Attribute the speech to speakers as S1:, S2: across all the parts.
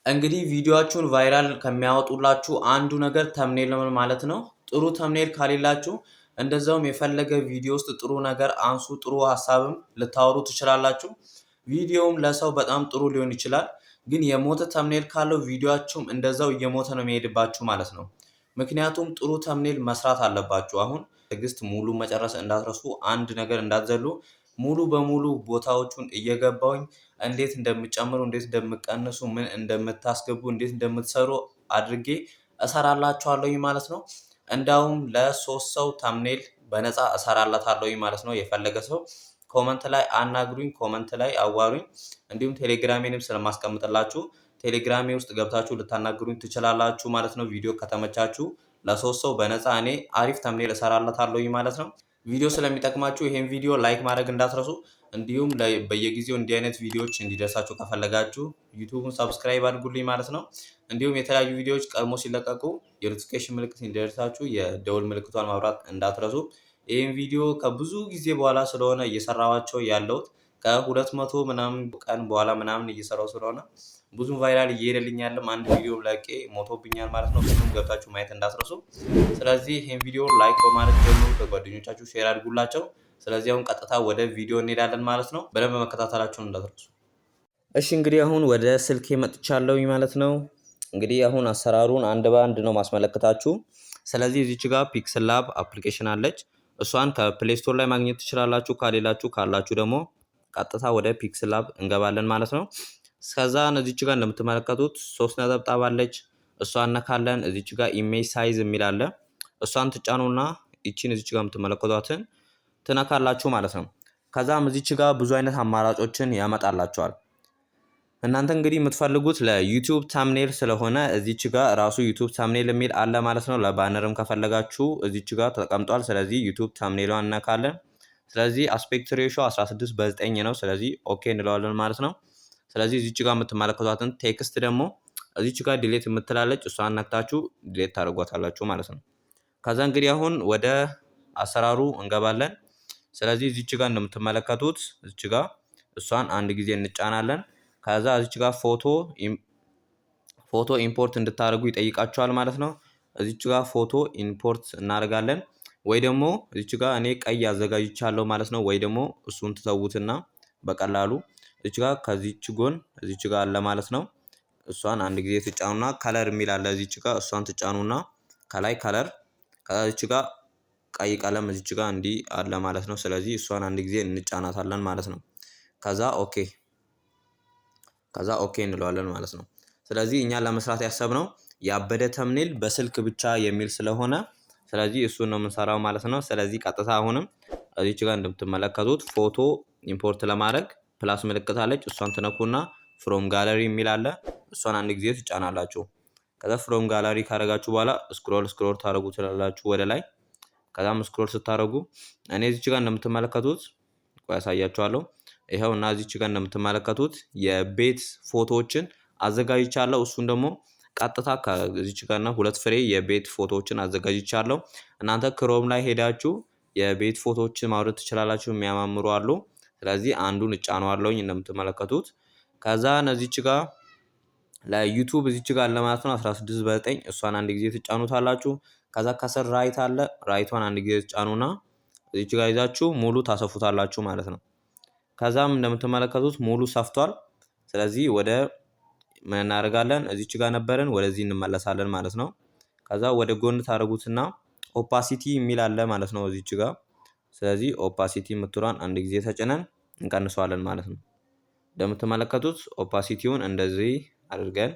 S1: እንግዲህ ቪዲዮአችሁን ቫይራል ከሚያወጡላችሁ አንዱ ነገር ተምኔል ነው ማለት ነው። ጥሩ ተምኔል ካሌላችሁ እንደዛውም የፈለገ ቪዲዮ ውስጥ ጥሩ ነገር አንሱ፣ ጥሩ ሀሳብም ልታወሩ ትችላላችሁ። ቪዲዮውም ለሰው በጣም ጥሩ ሊሆን ይችላል። ግን የሞተ ተምኔል ካለው ቪዲዮአችሁም እንደዛው እየሞተ ነው የሚሄድባችሁ ማለት ነው። ምክንያቱም ጥሩ ተምኔል መስራት አለባችሁ። አሁን ትዕግስት ሙሉ መጨረስ እንዳትረሱ፣ አንድ ነገር እንዳትዘሉ። ሙሉ በሙሉ ቦታዎቹን እየገባሁኝ እንዴት እንደምጨምሩ፣ እንዴት እንደምቀንሱ፣ ምን እንደምታስገቡ፣ እንዴት እንደምትሰሩ አድርጌ እሰራላችኋለሁኝ ማለት ነው። እንዳውም ለሶስት ሰው ተምኔል በነፃ እሰራላታለሁኝ ማለት ነው። የፈለገ ሰው ኮመንት ላይ አናግሩኝ፣ ኮመንት ላይ አዋሩኝ። እንዲሁም ቴሌግራሜንም ስለማስቀምጥላችሁ ቴሌግራሜ ውስጥ ገብታችሁ ልታናግሩኝ ትችላላችሁ ማለት ነው። ቪዲዮ ከተመቻችሁ ለሶስት ሰው በነፃ እኔ አሪፍ ተምኔል እሰራላታለሁኝ ማለት ነው። ቪዲዮ ስለሚጠቅማችሁ ይሄን ቪዲዮ ላይክ ማድረግ እንዳትረሱ። እንዲሁም በየጊዜው እንዲህ አይነት ቪዲዮዎች እንዲደርሳችሁ ከፈለጋችሁ ዩቲዩብን ሰብስክራይብ አድርጉልኝ ማለት ነው። እንዲሁም የተለያዩ ቪዲዮዎች ቀድሞ ሲለቀቁ የኖቲፊኬሽን ምልክት እንዲደርሳችሁ የደውል ምልክቷን ማብራት እንዳትረሱ። ይህን ቪዲዮ ከብዙ ጊዜ በኋላ ስለሆነ እየሰራኋቸው ያለሁት ከ200 ምናምን ቀን በኋላ ምናምን እየሰራው ስለሆነ ብዙም ቫይራል እየሄደልኝ ያለም አንድ ቪዲዮ ለቄ ሞቶብኛል ማለት ነው። እሱንም ገብታችሁ ማየት እንዳትረሱ። ስለዚህ ይህን ቪዲዮ ላይክ በማድረግ ጀምሩ፣ ለጓደኞቻችሁ ሼር አድርጉላቸው። ስለዚህ አሁን ቀጥታ ወደ ቪዲዮ እንሄዳለን ማለት ነው። በደንብ መከታተላችሁን እንዳትረሱ። እሺ እንግዲህ አሁን ወደ ስልኬ መጥቻለሁኝ ማለት ነው። እንግዲህ አሁን አሰራሩን አንድ በአንድ ነው ማስመለከታችሁ። ስለዚህ እዚች ጋር ፒክስል ላብ አፕሊኬሽን አለች። እሷን ከፕሌይ ስቶር ላይ ማግኘት ትችላላችሁ። ካላችሁ ደግሞ ቀጥታ ወደ ፒክስል ላብ እንገባለን ማለት ነው። ከዛ እዚች ጋር እንደምትመለከቱት 3 ነጠብጣብ አለች። እሷን ነካለን። እዚች ጋር ኢሜጅ ሳይዝ የሚል አለ። እሷን ትጫኑና ይቺን እዚች ጋር የምትመለከቷትን ትነካላችሁ ማለት ነው። ከዛም እዚች ጋር ብዙ አይነት አማራጮችን ያመጣላችኋል። እናንተ እንግዲህ የምትፈልጉት ለዩቲዩብ ታምኔል ስለሆነ እዚች ጋር ራሱ ዩቲዩብ ታምኔል የሚል አለ ማለት ነው። ለባነርም ከፈለጋችሁ እዚች ጋር ተቀምጧል። ስለዚህ ዩቲዩብ ታምኔሏን እነካለን። ስለዚህ አስፔክት ሬሽዮ 16:9 ነው። ስለዚህ ኦኬ እንለዋለን ማለት ነው። ስለዚህ እዚች ጋር የምትመለከቷትን ቴክስት ደግሞ እዚች ጋር ዲሌት የምትላለች እሷን ነክታችሁ ዲሌት ታደርጓታላችሁ ማለት ነው። ከዛ እንግዲህ አሁን ወደ አሰራሩ እንገባለን። ስለዚህ እዚች ጋር እንደምትመለከቱት እዚች ጋር እሷን አንድ ጊዜ እንጫናለን። ከዛ እዚች ጋር ፎቶ ኢምፖርት እንድታደርጉ ይጠይቃችኋል ማለት ነው። እዚች ጋር ፎቶ ኢምፖርት እናደርጋለን። ወይ ደግሞ እዚች ጋር እኔ ቀይ አዘጋጅቻለሁ ማለት ነው። ወይ ደግሞ እሱን ትተውትና በቀላሉ እዚች ጋር ከዚች ጎን እዚች ጋር አለ ማለት ነው። እሷን አንድ ጊዜ ትጫኑና ከለር የሚል አለ እዚች ጋር እሷን ትጫኑና ከላይ ከለር ከዚች ጋር ቀይ ቀለም እዚች ጋር እንዲህ አለ ማለት ነው። ስለዚህ እሷን አንድ ጊዜ እንጫናታለን ማለት ነው። ከዛ ኦኬ እንለዋለን ማለት ነው። ስለዚህ እኛ ለመስራት ያሰብነው ያበደ ተምኔል በስልክ ብቻ የሚል ስለሆነ ስለዚህ እሱን ነው የምንሰራው ማለት ነው። ስለዚህ ቀጥታ አሁንም እዚች ጋር እንደምትመለከቱት ፎቶ ኢምፖርት ለማድረግ ፕላስ ምልክት አለች። እሷን ትነኩና ፍሮም ጋለሪ የሚል አለ። እሷን አንድ ጊዜ ትጫናላችሁ። ከዛ ፍሮም ጋለሪ ካደረጋችሁ በኋላ ስክሮል ታደርጉ ትላላችሁ ወደ ላይ። ከዛም ስክሮል ስታደርጉ እኔ እዚች ጋር እንደምትመለከቱት ያሳያችኋለሁ። ይኸው እና እዚች ጋር እንደምትመለከቱት የቤት ፎቶዎችን አዘጋጅቻለሁ። እሱን ደግሞ ቀጥታ ከዚች ጋርና 2 ፍሬ የቤት ፎቶዎችን አዘጋጅቻለሁ። እናንተ ክሮም ላይ ሄዳችሁ የቤት ፎቶዎችን ማውረድ ትችላላችሁ። የሚያማምሩ አሉ። ስለዚህ አንዱን እጫነዋለሁኝ እንደምትመለከቱት። ከዛ እዚች ጋር ለዩቲዩብ እዚች ጋር ለማለት ነው 16:9 እሷን አንድ ጊዜ ትጫኑታላችሁ። ከዛ ከስር ራይት አለ። ራይቷን አንድ ጊዜ ትጫኑና እዚች ጋር ይዛችሁ ሙሉ ታሰፉታላችሁ ማለት ነው። ከዛም እንደምትመለከቱት ሙሉ ሰፍቷል። ስለዚህ ወደ ምን እናደርጋለን? እዚች ጋር ነበርን ወደዚህ እንመለሳለን ማለት ነው። ከዛ ወደ ጎን ታደርጉትና ኦፓሲቲ የሚል አለ ማለት ነው እዚች ጋር። ስለዚህ ኦፓሲቲ የምትሏን አንድ ጊዜ ተጭነን እንቀንሰዋለን ማለት ነው። እንደምትመለከቱት ኦፓሲቲውን እንደዚህ አድርገን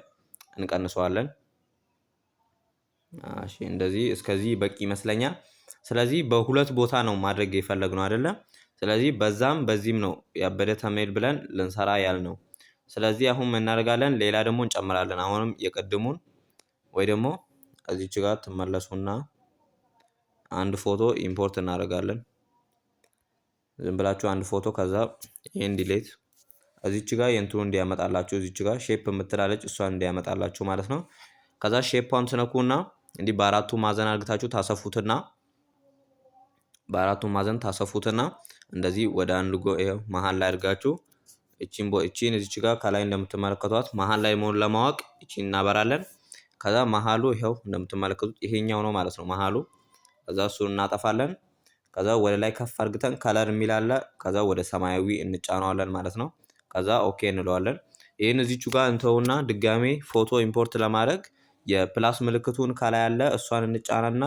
S1: እንቀንሰዋለን። እሺ እንደዚህ እስከዚህ በቂ ይመስለኛል። ስለዚህ በሁለት ቦታ ነው ማድረግ የፈለግነው አይደለ? ስለዚህ በዛም በዚህም ነው ያበደ ተምኔል ብለን ልንሰራ ያልነው። ስለዚህ አሁን ምን እናደርጋለን? ሌላ ደግሞ እንጨምራለን። አሁንም የቀድሙን ወይ ደግሞ እዚች ጋር ትመለሱና አንድ ፎቶ ኢምፖርት እናደርጋለን። ዝም ብላችሁ አንድ ፎቶ ከዛ ይሄን ዲሌት እዚች ጋር የእንትኑ እንዲያመጣላችሁ እዚች ጋር ሼፕ የምትላለች እሷን እንዲያመጣላችሁ ማለት ነው። ከዛ ሼፓን ትነኩና እንዲህ በአራቱ ማዕዘን አድርጋችሁ ታሰፉትና እንደዚህ ወደ አንድ መሃል ላይ አድርጋችሁ እቺን እዚች ጋር ከላይ እንደምትመለከቷት መሃል ላይ መሆን ለማወቅ እቺን እናበራለን። ከዛ መሃሉ ይኸው እንደምትመለከቱት ይሄኛው ነው ማለት ነው መሃሉ። ከዛ እሱን እናጠፋለን። ከዛ ወደ ላይ ከፍ አድርገን ከለር የሚል አለ። ከዛ ወደ ሰማያዊ እንጫነዋለን ማለት ነው። ከዛ ኦኬ እንለዋለን። ይሄን እዚቹ ጋር እንተውና ድጋሜ ፎቶ ኢምፖርት ለማድረግ የፕላስ ምልክቱን ከላይ አለ እሷን እንጫናና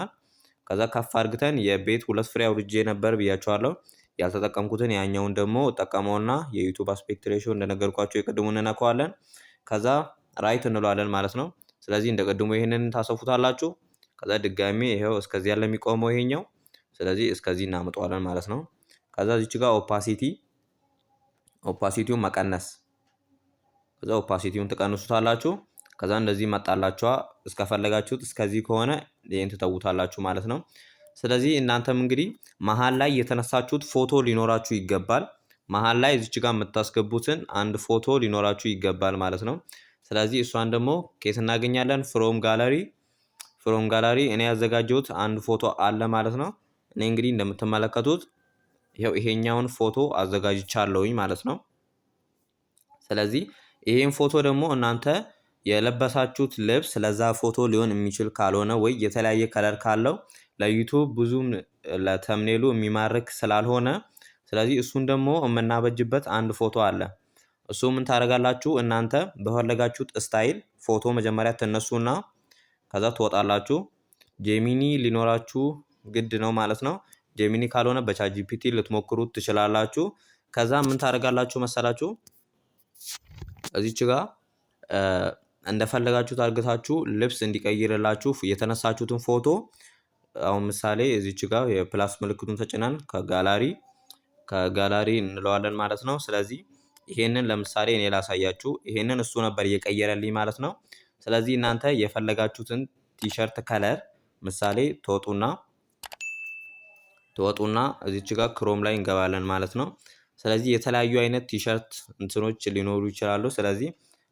S1: ከዛ ከፍ አድርገን የቤት 2 ፍሬ አውርጄ ነበር ብያቸዋለሁ። ያልተጠቀምኩትን ያኛውን ደግሞ ጠቀመውና የዩቲዩብ አስፔክት ሬሽዮ እንደነገርኳችሁ የቅድሙን እንነካዋለን። ከዛ ራይት እንለዋለን ማለት ነው። ስለዚህ እንደ ቅድሙ ይሄንን ታሰፉታላችሁ። ከዛ ድጋሜ ይሄው እስከዚህ ያለ የሚቆመው ይሄኛው። ስለዚህ እስከዚህ እናመጣዋለን ማለት ነው። ከዛ እዚች ጋር ኦፓሲቲውን መቀነስ። ከዛ ኦፓሲቲውን ትቀንሱታላችሁ። ከዛ እንደዚህ መጣላችኋ። እስከፈለጋችሁት እስከዚህ ከሆነ ይሄን ትተውታላችሁ ማለት ነው። ስለዚህ እናንተም እንግዲህ መሃል ላይ የተነሳችሁት ፎቶ ሊኖራችሁ ይገባል። መሃል ላይ እዚች ጋር የምታስገቡትን አንድ ፎቶ ሊኖራችሁ ይገባል ማለት ነው። ስለዚህ እሷን ደግሞ ከየት እናገኛለን? ፍሮም ጋላሪ እኔ ያዘጋጀሁት አንድ ፎቶ አለ ማለት ነው። እኔ እንግዲህ እንደምትመለከቱት ይሄኛውን ፎቶ አዘጋጅቻለሁኝ ማለት ነው። ስለዚህ ይሄን ፎቶ ደግሞ እናንተ የለበሳችሁት ልብስ ለዛ ፎቶ ሊሆን የሚችል ካልሆነ ወይ የተለያየ ከለር ካለው ለዩቲዩብ ብዙም ለተምኔሉ የሚማርክ ስላልሆነ ስለዚህ እሱን ደግሞ የምናበጅበት አንድ ፎቶ አለ። እሱ ምን ታደርጋላችሁ? እናንተ በፈለጋችሁት ስታይል ፎቶ መጀመሪያ ትነሱና ከዛ ትወጣላችሁ። ጄሚኒ ሊኖራችሁ ግድ ነው ማለት ነው። ጄሚኒ ካልሆነ በቻትጂፒቲ ልትሞክሩት ትችላላችሁ። ከዛ ምን ታደርጋላችሁ መሰላችሁ? እዚች ጋር እንደፈለጋችሁት አድርጋችሁ ልብስ እንዲቀይርላችሁ የተነሳችሁትን ፎቶ አሁን ምሳሌ እዚች ጋር የፕላስ ምልክቱን ተጭነን ከጋላሪ እንለዋለን ማለት ነው። ስለዚህ ይሄንን ለምሳሌ እኔ ላሳያችሁ። ይሄንን እሱ ነበር እየቀየረልኝ ማለት ነው። ስለዚህ እናንተ የፈለጋችሁትን ቲሸርት ከለር ምሳሌ ትወጡና እዚች ጋር ክሮም ላይ እንገባለን ማለት ነው። ስለዚህ የተለያዩ አይነት ቲሸርት እንትኖች ሊኖሩ ይችላሉ። ስለዚህ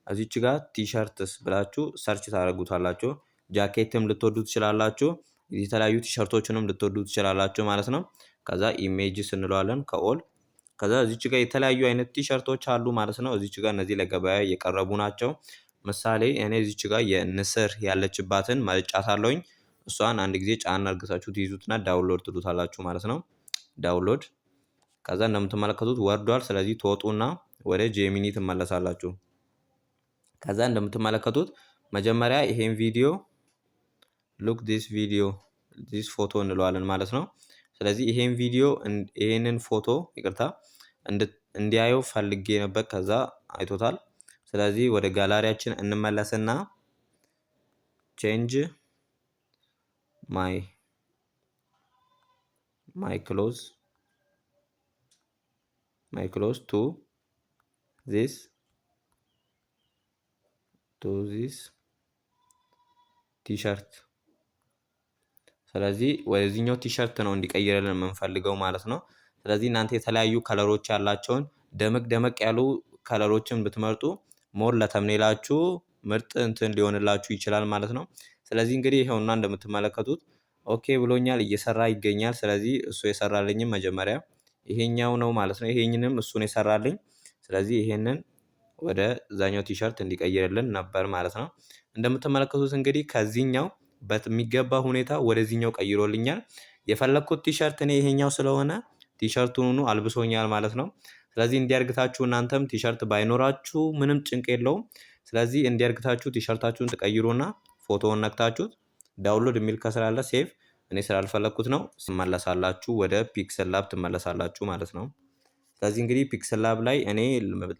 S1: እዚች ጋር ቲሸርትስ ብላችሁ ሰርች ታደርጉታላችሁ። ጃኬትም ልትወዱ ትችላላችሁ። የተለያዩ ቲሸርቶችንም ልትወዱ ትችላላችሁ ማለት ነው። ከዛ ኢሜጅስ እንለዋለን ከኦል። ከዛ እዚች ጋር የተለያዩ አይነት ቲሸርቶች አሉ ማለት ነው። እዚች ጋር እነዚህ ለገበያ የቀረቡ ናቸው። ምሳሌ እኔ እዚች ጋር የንስር ያለችባትን መርጫታለሁኝ። እሷን አንድ ጊዜ ጫን አድርጋችሁ ትይዙትና ዳውንሎድ ትሉታላችሁ ማለት ነው። ዳውንሎድ ከዛ እንደምትመለከቱት ወርዷል። ስለዚህ ትወጡና ወደ ጄሚኒ ትመለሳላችሁ። ከዛ እንደምትመለከቱት መጀመሪያ ይሄን ቪዲዮ ሉክ ዲስ ፎቶ እንለዋለን ማለት ነው። ስለዚህ ይሄንን ፎቶ እንዲያየው ፈልጌ ነበር። ከዛ አይቶታል። ስለዚህ ወደ ጋላሪያችን እንመለስና ቼንጅ ማይ ክሎዝ ቱ ዚስ ቲሸርት። ስለዚህ ወደዚህኛው ቲሸርት ነው እንዲቀይርልን የምንፈልገው ማለት ነው። ስለዚህ እናንተ የተለያዩ ከለሮች ያላቸውን ደመቅ ያሉ ከለሮችን ብትመርጡ ሞር ለተምኔላችሁ ምርጥ እንትን ሊሆንላችሁ ይችላል ማለት ነው። ስለዚህ እንግዲህ ይሄውና እንደምትመለከቱት ኦኬ ብሎኛል፣ እየሰራ ይገኛል። ስለዚህ እሱ የሰራልኝም መጀመሪያ ይሄኛው ነው ማለት ነው። ይሄንንም እሱን የሰራልኝ። ስለዚህ ይሄንን ወደ ዛኛው ቲሸርት እንዲቀይርልን ነበር ማለት ነው። እንደምትመለከቱት እንግዲህ ከዚህኛው በሚገባ ሁኔታ ወደዚህኛው ቀይሮልኛል። የፈለኩት ቲሸርት እኔ ይሄኛው ስለሆነ ቲሸርቱን አልብሶኛል ማለት ነው። ስለዚህ እንዲያርግታችሁ እናንተም ቲሸርት ባይኖራችሁ ምንም ጭንቅ የለውም። ስለዚህ እንዲያርግታችሁ ቲሸርታችሁን ትቀይሩና ፎቶውን ነክታችሁት ዳውንሎድ የሚል ከስር አለ ሴቭ። እኔ ስላልፈለኩት ነው። ትመለሳላችሁ ወደ ፒክሰል ላብ ትመለሳላችሁ ማለት ነው። ስለዚህ እንግዲህ ፒክሰል ላብ ላይ እኔ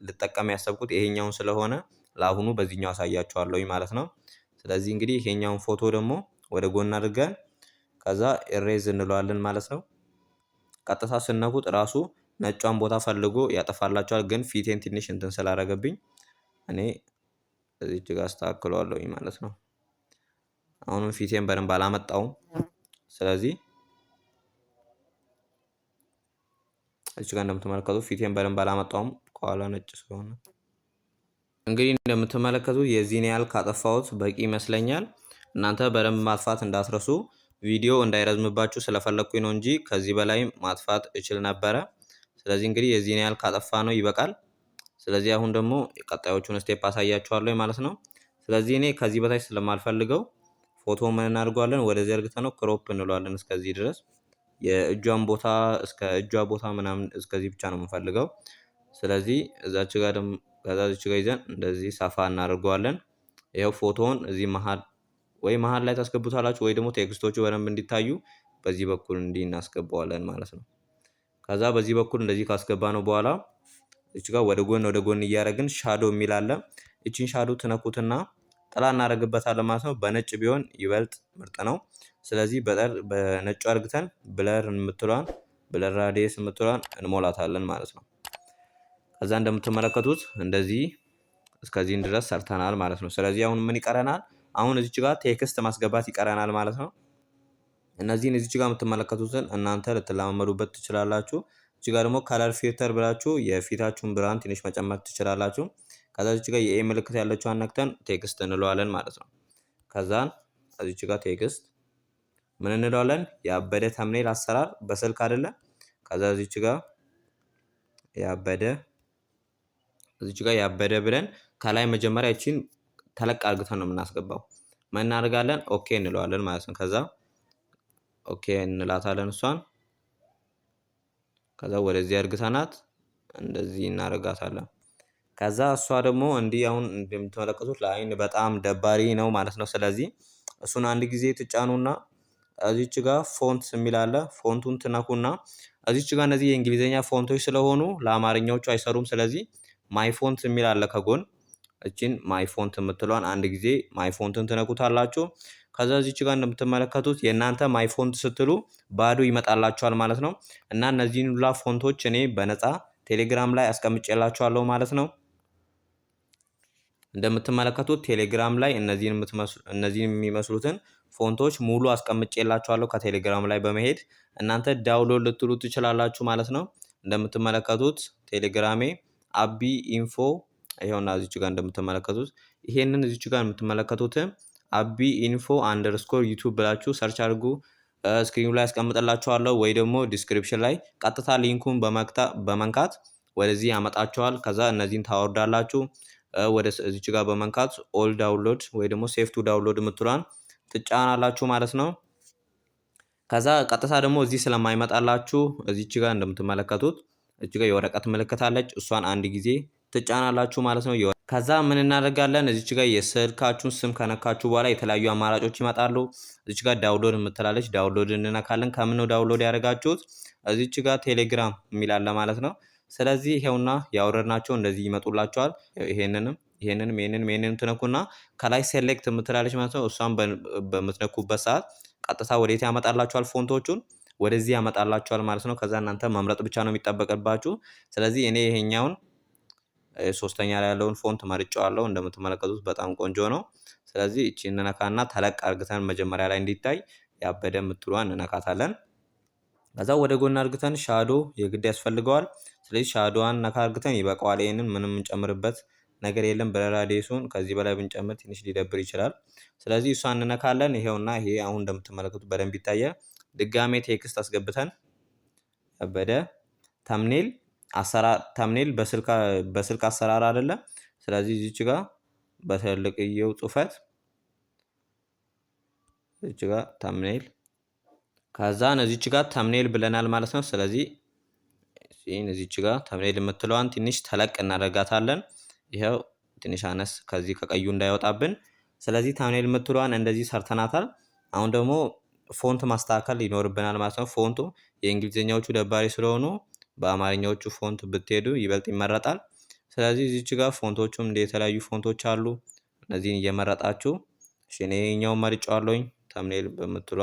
S1: ልጠቀም ያሰብኩት ይሄኛውን ስለሆነ ለአሁኑ በዚህኛው አሳያችኋለሁኝ ማለት ነው። ስለዚህ እንግዲህ ይሄኛውን ፎቶ ደግሞ ወደ ጎን አድርገን ከዛ ኢሬዝ እንለዋለን ማለት ነው። ቀጥታ ስነኩት ራሱ ነጯን ቦታ ፈልጎ ያጠፋላችኋል። ግን ፊቴን ትንሽ እንትን ስላደረገብኝ እኔ እዚች ጋር አስተካክለዋለሁኝ ማለት ነው። አሁንም ፊቴን በደንብ አላመጣውም። ስለዚህ እዚህ ጋር እንደምትመለከቱት ፊቴን በደንብ አላመጣውም ከኋላ ነጭ ስለሆነ። እንግዲህ እንደምትመለከቱት የዚህን ያህል ካጠፋሁት በቂ ይመስለኛል። እናንተ በደንብ ማጥፋት እንዳትረሱ። ቪዲዮ እንዳይረዝምባችሁ ስለፈለኩኝ ነው እንጂ ከዚህ በላይ ማጥፋት እችል ነበረ። ስለዚህ እንግዲህ የዚህን ያህል ካጠፋ ነው ይበቃል። ስለዚህ አሁን ደግሞ ቀጣዮቹን ስቴፕ አሳያችኋለሁ ማለት ነው። ስለዚህ እኔ ከዚህ በታች ስለማልፈልገው ፎቶ ምን እናደርገዋለን ወደዚህ አድርገን ነው ክሮፕ እንለዋለን እስከዚህ ድረስ የእጇን ቦታ እስከ እጇ ቦታ ምናምን እስከዚህ ብቻ ነው የምፈልገው። ስለዚህ እዛች ጋር ደግሞ ከዛች ጋር ይዘን እንደዚህ ሰፋ እናደርገዋለን። ይኸው ፎቶውን እዚህ መሃል ላይ ታስገቡታላችሁ ወይ ደግሞ ቴክስቶቹ በደንብ እንዲታዩ በዚህ በኩል እንዲህ እናስገባዋለን ማለት ነው። ከዛ በዚህ በኩል እንደዚህ ካስገባ ነው በኋላ እዚህ ጋር ወደ ጎን እያደረግን ሻዶ የሚል አለ። እቺን ሻዶ ትነኩትና ጥላ እናደርግበታለን ማለት ነው። በነጭ ቢሆን ይበልጥ ምርጥ ነው። ስለዚህ በነጩ አድርግተን ብለር ራዲየስ የምትሏን እንሞላታለን ማለት ነው። ከዛ እንደምትመለከቱት እንደዚህ እስከዚህን ድረስ ሰርተናል ማለት ነው። ስለዚህ አሁን ምን ይቀረናል? አሁን እዚች ጋር ቴክስት ማስገባት ይቀረናል ማለት ነው። እነዚህን እዚች ጋር የምትመለከቱትን እናንተ ልትለማመዱበት ትችላላችሁ። እዚህ ጋር ደግሞ ከለር ፊልተር ብላችሁ የፊታችሁን ብርሃን ትንሽ መጨመር ትችላላችሁ። ከዛ እዚች ጋር የኤ ምልክት ያለችውን ነክተን ቴክስት እንለዋለን ማለት ነው። ከዛን እዚች ጋር ቴክስት ምን እንለዋለን? ያበደ ተምኔል አሰራር በስልክ አይደለ? ከዛ እዚች ጋር ያበደ ብለን ከላይ መጀመሪያ እቺን ተለቅ አድርገን ነው የምናስገባው። ምን እናደርጋለን? ኦኬ እንለዋለን ማለት ነው። ከዛ ኦኬ እንላታለን እሷን። ከዛ ወደዚህ አድርገናት እንደዚህ እናደርጋታለን። ከዛ እሷ ደግሞ እንዲህ አሁን እንደምትመለከቱት ለአይን በጣም ደባሪ ነው ማለት ነው። ስለዚህ እሱን አንድ ጊዜ ትጫኑና እዚች ጋር ፎንት የሚል አለ። ፎንቱን ትነኩና እዚች ጋር እነዚህ የእንግሊዝኛ ፎንቶች ስለሆኑ ለአማርኛዎቹ አይሰሩም። ስለዚህ ማይ ፎንት የሚል አለ ከጎን። እቺን ማይ ፎንት የምትለዋን አንድ ጊዜ ማይ ፎንትን ትነኩታላችሁ። ከዛ እዚች ጋር እንደምትመለከቱት የእናንተ ማይ ፎንት ስትሉ ባዶ ይመጣላችኋል ማለት ነው። እና እነዚህን ሁላ ፎንቶች እኔ በነፃ ቴሌግራም ላይ አስቀምጬላችኋለሁ ማለት ነው። እንደምትመለከቱት ቴሌግራም ላይ እነዚህን የሚመስሉትን ፎንቶች ሙሉ አስቀምጬላችኋለሁ። ከቴሌግራም ላይ በመሄድ እናንተ ዳውንሎድ ልትሉ ትችላላችሁ ማለት ነው። እንደምትመለከቱት ቴሌግራሜ አቢ ኢንፎ ይሄውና እዚች ጋር እንደምትመለከቱት ይሄንን እዚች ጋር የምትመለከቱትን አቢ ኢንፎ አንደርስኮር ዩቲዩብ ብላችሁ ሰርች አድርጉ። ስክሪኑ ላይ አስቀምጥላችኋለሁ ወይ ደግሞ ዲስክሪፕሽን ላይ ቀጥታ ሊንኩን በመንካት ወደዚህ ያመጣችኋል። ከዛ እነዚህን ታወርዳላችሁ። ወደ እዚች ጋር በመንካት ኦል ዳውንሎድ ወይ ደግሞ ሴፍ ቱ ዳውንሎድ የምትሏን ትጫናላችሁ ማለት ነው። ከዛ ቀጥታ ደግሞ እዚህ ስለማይመጣላችሁ እዚች ጋር እንደምትመለከቱት እዚች ጋር የወረቀት ምልክት አለች። እሷን አንድ ጊዜ ትጫናላችሁ ማለት ነው። ከዛ ምን እናደርጋለን? እዚች ጋር የስልካችሁን ስም ከነካችሁ በኋላ የተለያዩ አማራጮች ይመጣሉ። እዚች ጋር ዳውንሎድ የምትላለች ዳውንሎድ እንነካለን። ከምን ነው ዳውንሎድ ያደረጋችሁት? እዚች ጋር ቴሌግራም የሚላለ ማለት ነው። ስለዚህ ይሄውና ያወረድናቸው እንደዚህ ይመጡላችኋል። ይሄንንም ትነኩና ከላይ ሴሌክት የምትላለች ማለት ነው። እሷን በምትነኩበት ሰዓት ቀጥታ ወዴት ያመጣላችኋል? ፎንቶቹን ወደዚህ ያመጣላችኋል ማለት ነው። ከዛ እናንተ መምረጥ ብቻ ነው የሚጠበቅባችሁ። ስለዚህ እኔ ይሄኛውን ሶስተኛ ላይ ያለውን ፎንት መርጫዋለሁ። እንደምትመለከቱት በጣም ቆንጆ ነው። ስለዚህ እቺ እንነካና ተለቅ አድርገን መጀመሪያ ላይ እንዲታይ ያበደ የምትሏን እንነካታለን። ከዛ ወደ ጎን አድርገን ሻዶ የግድ ያስፈልገዋል። ስለዚህ ሻዶዋን ነካ አድርገን ይበቃዋል። ይሄንን ምንም እንጨምርበት ነገር የለም። በራዲየሱን ከዚህ በላይ ብንጨምር ትንሽ ሊደብር ይችላል። ስለዚህ እሷን እንነካለን። ይሄውና ይሄ አሁን እንደምትመለከቱት በደንብ ይታያል። ድጋሜ ቴክስት አስገብተን ያበደ ተምኔል በስልክ አሰራር አይደለም። ስለዚህ እዚች ጋር በትልቅየው ጽሁፈት እዚች ጋር ተምኔል ከዛን እዚች ጋር ተምኔል ብለናል ማለት ነው። ስለዚህ እዚች ጋር ተምኔል የምትለዋን ትንሽ ተለቅ እናደርጋታለን። ይኸው ትንሽ አነስ ከዚህ ከቀዩ እንዳይወጣብን። ስለዚህ ተምኔል የምትለዋን እንደዚህ ሰርተናታል። አሁን ደግሞ ፎንት ማስተካከል ይኖርብናል ማለት ነው። ፎንቱ የእንግሊዝኛዎቹ ደባሪ ስለሆኑ በአማርኛዎቹ ፎንት ብትሄዱ ይበልጥ ይመረጣል። ስለዚህ እዚች ጋር ፎንቶቹም እንደ የተለያዩ ፎንቶች አሉ። እነዚህን እየመረጣችሁ እኔ ይሄኛውን መርጫዋለሁኝ ተምኔል በምትሏ።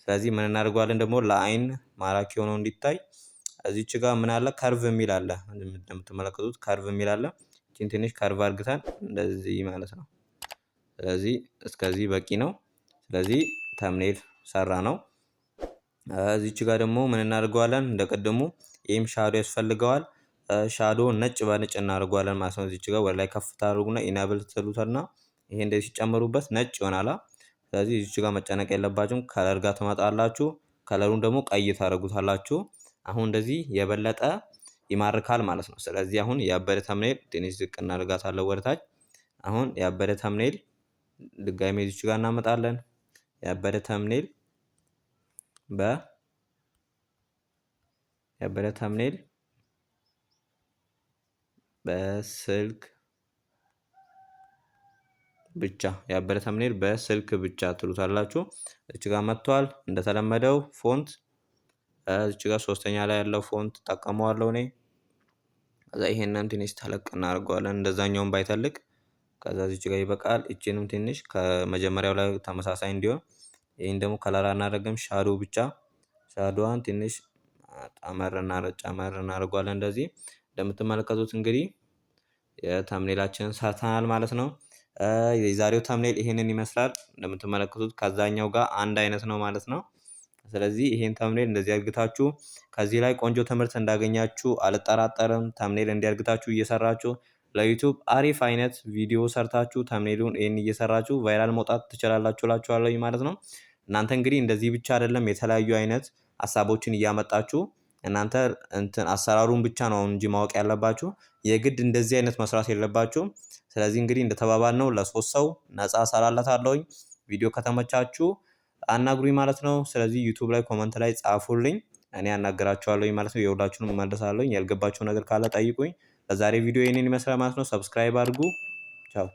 S1: ስለዚህ ምን እናደርገዋለን ደግሞ ለአይን ማራኪ ሆኖ እንዲታይ እዚች ጋር ምን አለ ከርቭ የሚል አለ። እንደምትመለከቱት ከርቭ የሚል አለ። እቺን ትንሽ ከርቭ አድርገን እንደዚህ ማለት ነው። ስለዚህ እስከዚህ በቂ ነው። ስለዚህ ተምኔል ሰራ ነው። እዚች ጋር ደግሞ ምን እናደርገዋለን እንደቀደሙ ይህም ሻዶ ያስፈልገዋል። ሻዶ ነጭ በነጭ እናደርገዋለን ማለት ነው። እዚች ጋር ወደ ላይ ከፍ ታደርጉና ኢናብል ትሉትና ይሄ እንደዚህ ሲጨምሩበት ነጭ ይሆናል። ስለዚህ እዚች ጋር መጨነቅ የለባችሁም። ከለር ጋር ትመጣላችሁ። ከለሩን ደግሞ ቀይ ታደርጉታላችሁ። አሁን እንደዚህ የበለጠ ይማርካል ማለት ነው። ስለዚህ አሁን ያበደ ተምኔል ትንሽ ዝቅ እናደርጋታለን ወደታች። አሁን ያበደ ተምኔል ድጋሜ እዚች ጋር እናመጣለን። ያበደ ተምኔል በስልክ ብቻ ያበደ ተምኔል በስልክ ብቻ ትሉታላችሁ። እዚህ ጋር መጥቷል። እንደተለመደው ፎንት እዚህ ጋር ሶስተኛ ላይ ያለው ፎንት ተጠቀመዋለሁ እኔ። ከዛ ይሄንን ትንሽ ተለቅ እናደርገዋለን እንደዛኛውን ባይተልቅ። ከዛ እዚህ ጋር ይበቃል። እቺንም ትንሽ ከመጀመሪያው ላይ ተመሳሳይ እንዲሆን ይሄን ደግሞ ከለር አናደርግም፣ ሻዶ ብቻ ሻዶዋን ትንሽ ጨመር እናደርገዋለን እንደዚህ። እንደምትመለከቱት እንግዲህ የተምኔላችንን ሰርተናል ማለት ነው። የዛሬው ተምኔል ይሄንን ይመስላል። እንደምትመለከቱት ከዛኛው ጋር አንድ አይነት ነው ማለት ነው። ስለዚህ ይሄን ተምኔል እንደዚህ አድርጋችሁ ከዚህ ላይ ቆንጆ ትምህርት እንዳገኛችሁ አልጠራጠርም። ተምኔል እንዲያርግታችሁ እየሰራችሁ ለዩቲዩብ አሪፍ አይነት ቪዲዮ ሰርታችሁ ተምኔሉን ይሄን እየሰራችሁ ቫይራል መውጣት ትችላላችሁ እላችኋለሁ ማለት ነው። እናንተ እንግዲህ እንደዚህ ብቻ አይደለም የተለያዩ አይነት ሀሳቦችን እያመጣችሁ እናንተ አሰራሩን ብቻ ነው እንጂ ማወቅ ያለባችሁ የግድ እንደዚህ አይነት መስራት የለባችሁም። ስለዚህ እንግዲህ እንደተባባልነው ለ3 ሰው ነፃ እሰራላታለሁኝ። ቪዲዮ ከተመቻችሁ አናግሩኝ ማለት ነው። ስለዚህ ዩቲዩብ ላይ ኮመንት ላይ ጻፉልኝ፣ እኔ አናግራችኋለሁኝ ማለት ነው። የሁላችሁንም እመልሳለሁኝ። ያልገባችሁ ነገር ካለ ጠይቁኝ። ለዛሬ ቪዲዮ ይሄንን ይመስላል ማለት ነው። ሰብስክራይብ አድርጉ። ቻው